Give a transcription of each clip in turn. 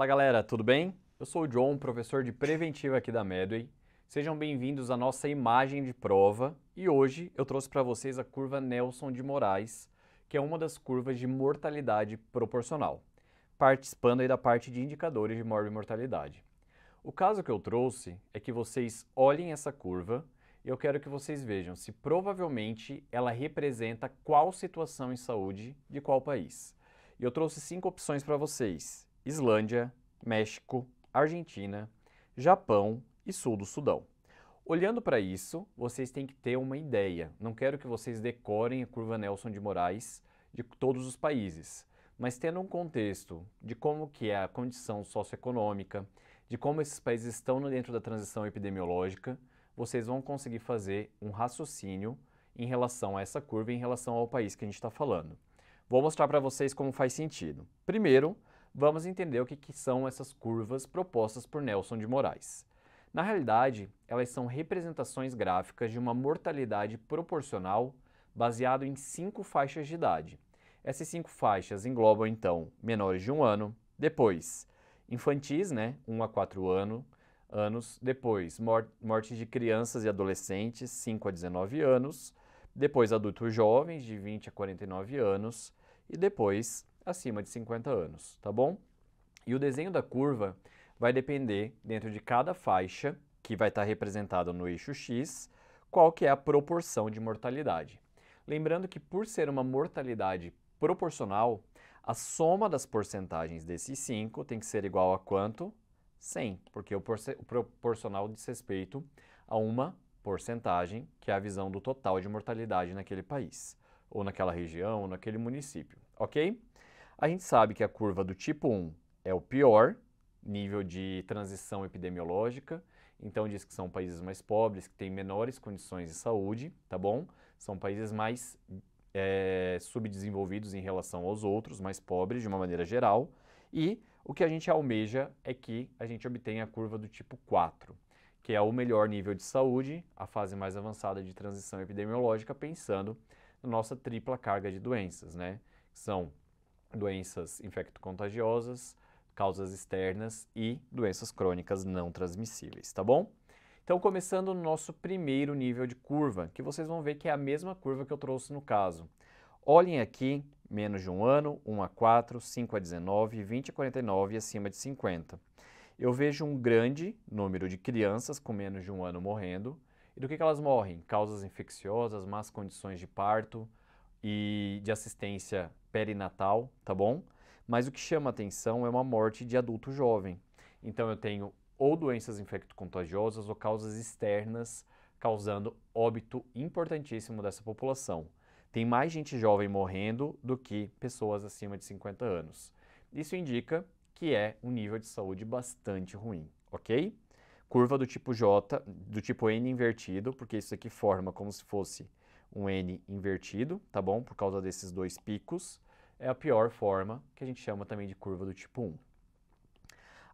Fala galera, tudo bem? Eu sou o John, professor de Preventiva aqui da Medway. Sejam bem-vindos à nossa imagem de prova e hoje eu trouxe para vocês a curva Nelson de Moraes, que é uma das curvas de mortalidade proporcional, participando aí da parte de indicadores de morbimortalidade. O caso que eu trouxe é que vocês olhem essa curva e eu quero que vocês vejam se provavelmente ela representa qual situação em saúde de qual país. E eu trouxe 5 opções para vocês: Islândia, México, Argentina, Japão e Sul do Sudão. Olhando para isso, vocês têm que ter uma ideia. Não quero que vocês decorem a curva Nelson de Moraes de todos os países, mas tendo um contexto de como que é a condição socioeconômica, de como esses países estão dentro da transição epidemiológica, vocês vão conseguir fazer um raciocínio em relação a essa curva e em relação ao país que a gente está falando. Vou mostrar para vocês como faz sentido. Primeiro, vamos entender o que são essas curvas propostas por Nelson de Moraes. Na realidade, elas são representações gráficas de uma mortalidade proporcional baseado em 5 faixas de idade. Essas 5 faixas englobam, então, menores de 1 ano, depois infantis, 1 a 4 anos, depois mortes de crianças e adolescentes, 5 a 19 anos, depois adultos jovens, de 20 a 49 anos, e depois acima de 50 anos, tá bom? E o desenho da curva vai depender, dentro de cada faixa, que vai estar representada no eixo X, qual que é a proporção de mortalidade. Lembrando que por ser uma mortalidade proporcional, a soma das porcentagens desses 5 tem que ser igual a quanto? 100, porque o proporcional diz respeito a uma porcentagem, que é a visão do total de mortalidade naquele país, ou naquela região, ou naquele município, ok? A gente sabe que a curva do tipo 1 é o pior nível de transição epidemiológica, então diz que são países mais pobres, que têm menores condições de saúde, tá bom? São países mais subdesenvolvidos em relação aos outros, mais pobres de uma maneira geral, e o que a gente almeja é que a gente obtenha a curva do tipo 4, que é o melhor nível de saúde, a fase mais avançada de transição epidemiológica, pensando na nossa tripla carga de doenças, São doenças infecto-contagiosas, causas externas e doenças crônicas não transmissíveis, tá bom? Então, começando no nosso primeiro nível de curva, que vocês vão ver que é a mesma curva que eu trouxe no caso. Olhem aqui, menos de 1 ano, 1 a 4, 5 a 19, 20 a 49 e acima de 50. Eu vejo um grande número de crianças com menos de 1 ano morrendo. E do que elas morrem? Causas infecciosas, más condições de parto e de assistência perinatal, tá bom? Mas o que chama atenção é uma morte de adulto jovem. Então eu tenho ou doenças infecto-contagiosas ou causas externas causando óbito importantíssimo dessa população. Tem mais gente jovem morrendo do que pessoas acima de 50 anos. Isso indica que é um nível de saúde bastante ruim, ok? Curva do tipo J, do tipo N invertido, porque isso aqui forma como se fosse um N invertido, tá bom? Por causa desses 2 picos, é a pior forma, que a gente chama também de curva do tipo 1.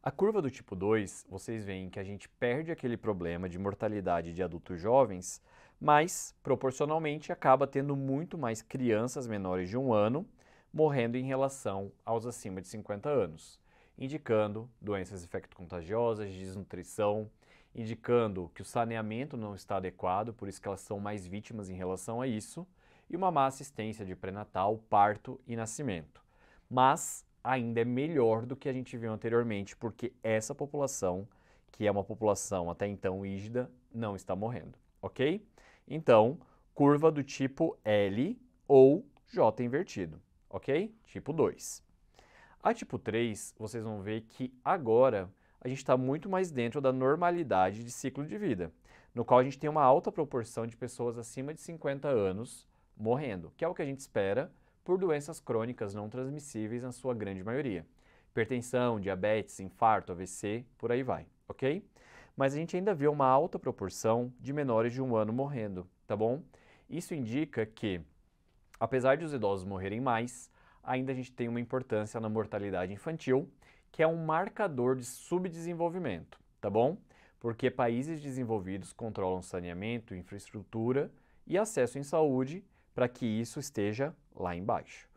A curva do tipo 2, vocês veem que a gente perde aquele problema de mortalidade de adultos jovens, mas, proporcionalmente, acaba tendo muito mais crianças menores de 1 ano morrendo em relação aos acima de 50 anos, indicando doenças infecto-contagiosas, desnutrição, indicando que o saneamento não está adequado, por isso que elas são mais vítimas em relação a isso, e uma má assistência de pré-natal, parto e nascimento. Mas ainda é melhor do que a gente viu anteriormente, porque essa população, que é uma população até então rígida, não está morrendo, ok? Então, curva do tipo L ou J invertido, ok? Tipo 2. A tipo 3, vocês vão ver que agora a gente está muito mais dentro da normalidade de ciclo de vida, no qual a gente tem uma alta proporção de pessoas acima de 50 anos morrendo, que é o que a gente espera por doenças crônicas não transmissíveis na sua grande maioria. Hipertensão, diabetes, infarto, AVC, por aí vai, ok? Mas a gente ainda vê uma alta proporção de menores de 1 ano morrendo, tá bom? Isso indica que, apesar de os idosos morrerem mais, ainda a gente tem uma importância na mortalidade infantil, que é um marcador de subdesenvolvimento, tá bom? Porque países desenvolvidos controlam saneamento, infraestrutura e acesso em saúde para que isso esteja lá embaixo.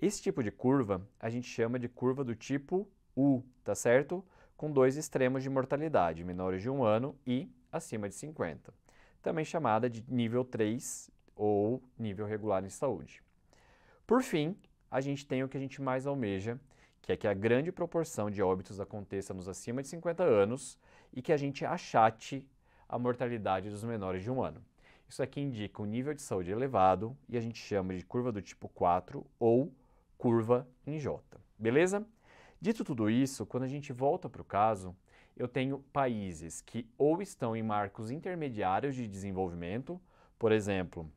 Esse tipo de curva a gente chama de curva do tipo U, tá certo? Com dois extremos de mortalidade, menores de 1 ano e acima de 50. Também chamada de nível 3 ou nível regular em saúde. Por fim, a gente tem o que a gente mais almeja, que é que a grande proporção de óbitos aconteça nos acima de 50 anos e que a gente achate a mortalidade dos menores de 1 ano. Isso aqui indica um nível de saúde elevado e a gente chama de curva do tipo 4 ou curva em J, beleza? Dito tudo isso, quando a gente volta para o caso, eu tenho países que ou estão em marcos intermediários de desenvolvimento, por exemplo,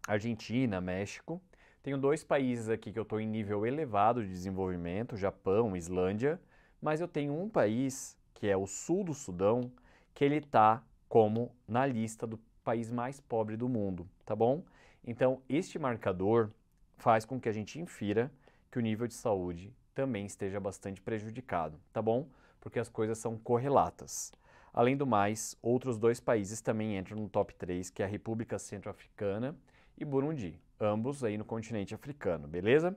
Argentina, México. Tenho 2 países aqui que eu estou em nível elevado de desenvolvimento, Japão, Islândia, mas eu tenho um país, que é o sul do Sudão, que ele está como na lista do país mais pobre do mundo, tá bom? Então, este marcador faz com que a gente infira que o nível de saúde também esteja bastante prejudicado, tá bom? Porque as coisas são correlatas. Além do mais, outros 2 países também entram no top 3, que é a República Centro-Africana e Burundi, ambos aí no continente africano, beleza?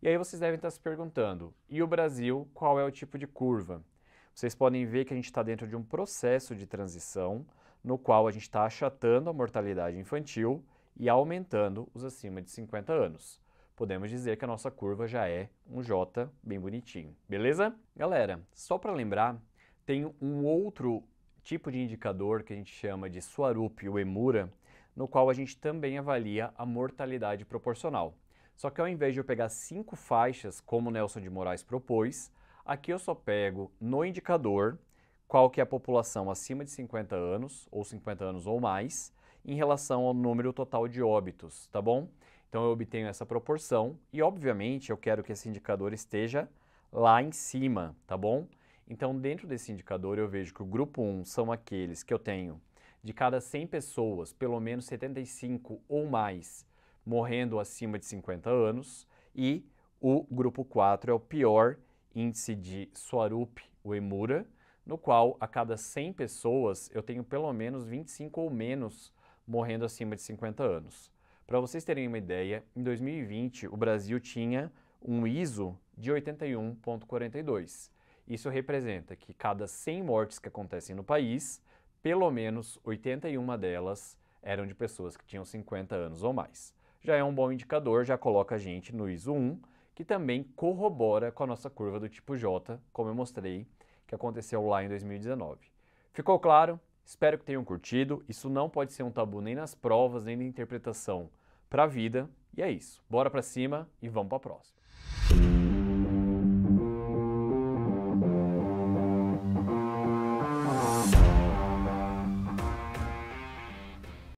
E aí vocês devem estar se perguntando, e o Brasil, qual é o tipo de curva? Vocês podem ver que a gente está dentro de um processo de transição, no qual a gente está achatando a mortalidade infantil e aumentando os acima de 50 anos. Podemos dizer que a nossa curva já é um J bem bonitinho, beleza? Galera, só para lembrar, tem um outro tipo de indicador que a gente chama de Swarup ou Emura, no qual a gente também avalia a mortalidade proporcional. Só que ao invés de eu pegar 5 faixas, como o Nelson de Moraes propôs, aqui eu só pego no indicador qual que é a população acima de 50 anos, ou 50 anos ou mais, em relação ao número total de óbitos, tá bom? Então eu obtenho essa proporção e, obviamente, eu quero que esse indicador esteja lá em cima, tá bom? Então, dentro desse indicador, eu vejo que o grupo 1 são aqueles que eu tenho de cada 100 pessoas, pelo menos 75 ou mais morrendo acima de 50 anos, e o grupo 4 é o pior índice de Swarup, o Emura, no qual a cada 100 pessoas eu tenho pelo menos 25 ou menos morrendo acima de 50 anos. Para vocês terem uma ideia, em 2020 o Brasil tinha um ISO de 81,42. Isso representa que cada 100 mortes que acontecem no país, pelo menos 81 delas eram de pessoas que tinham 50 anos ou mais. Já é um bom indicador, já coloca a gente no ISO 1, que também corrobora com a nossa curva do tipo J, como eu mostrei, que aconteceu lá em 2019. Ficou claro? Espero que tenham curtido. Isso não pode ser um tabu nem nas provas, nem na interpretação para a vida. E é isso. Bora para cima e vamos para a próxima.